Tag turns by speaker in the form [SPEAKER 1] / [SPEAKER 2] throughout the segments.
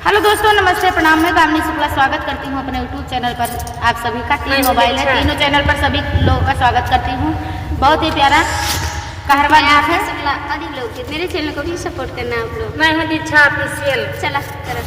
[SPEAKER 1] Hello दोस्तों, नमस्ते, प्रणाम। मैं कामनी शुक्ला स्वागत करती हूँ अपने यूट्यूब चैनल पर। आप सभी का 3 मोबाइल है, तीनों चैनल पर सभी लोगों का स्वागत करती हूँ। बहुत ही प्यारा कहरवा गीत है।
[SPEAKER 2] शुक्ला अधिक लोग मेरे चैनल को भी सपोर्ट करना आप लोग।
[SPEAKER 3] मैं हूँ दीक्षा ऑफिशियल।
[SPEAKER 2] चला करो।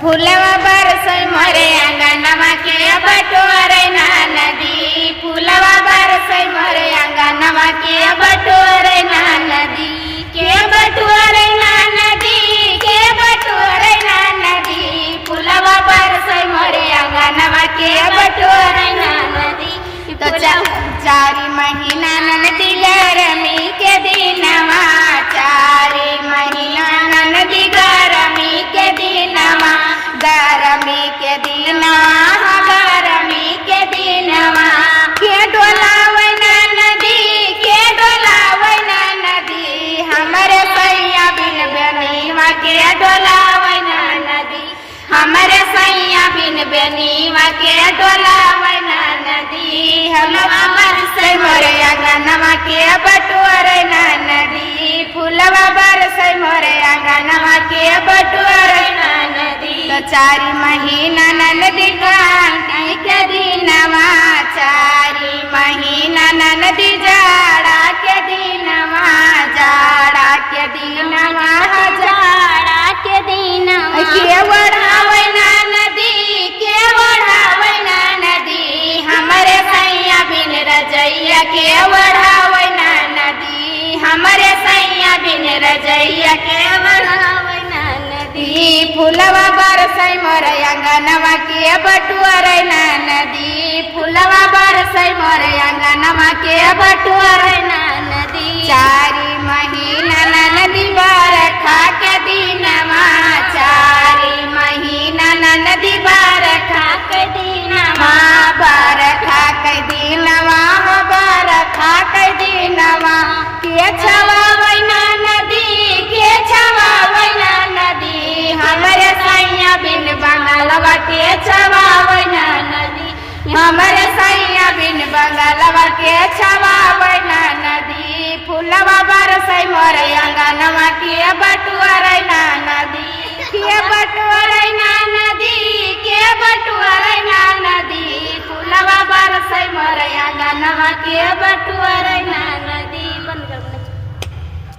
[SPEAKER 1] फूलवा बरसै मोरे आंगनवा के बटोरे ना नदी, फूलवा बरसै मोरे आंगनवा के बटोरे ना नदी, के बटोरे ना नदी, के बटोरे ना नदी, फूलवा बरसै मोरे आंगनवा के बटोरे ना नदी। तो 4 महीना नदी गरमी के दिनवा, 4 महीना नदी गरमी के दिनवा, गरमी के दिनवा, गरमी के दिनवा, के डोलावै ना नदी, के डोलावै ना नदी, हमरे सैया बिन बेनीवा के डोलावै ना नदी, हमरे सैया बिन बेनीवा के डोलावै ना नदी। हलवा बरसै मोरे आंगनवा के बटोरे ना नदी, फूलवा बरसै मोरे आंगनवा के बटोरे ना नदी। तो 4 महीना नदी काटी के दिनवा, 4 महीना नदी जाड़ा के दिनवा, जाड़ा के दिनवा, जाड़ा के दिनवा, के बढ़ावै ना नदी, के बढ़ावै ना नदी, हमरे सैया बिन रजैया के बढ़ावै ना नदी, हमरे सैया बिन रजैया के बढ़ावै ना नदी। फूलवा बरसै मोरे आंगनवा के बटोरे ना नदी, फूलवा बरसै मोरे आंगनवा के बटोरे ना नदी। 4 महीना नदी बरखा के दिनवा, 4 महीना नदी बरखा के दिनवा, बरखा के दिनवा, बरखा के दिनवा, के छवावै ना नदी, के छवावै ना नदी, हमरे सैया बिन बंगालवा के छवावै ना नदी, हमरे सैया बिन बंगालवा के छवावै ना नदी। फूलवा बरसै मोरे आंगनवा के बटोरे ना नदी, के बटोरे ना नदी, के बटोरे ना नदी, फूलवा बरसै मोरे आंगनवा के बटोरे ना नदी।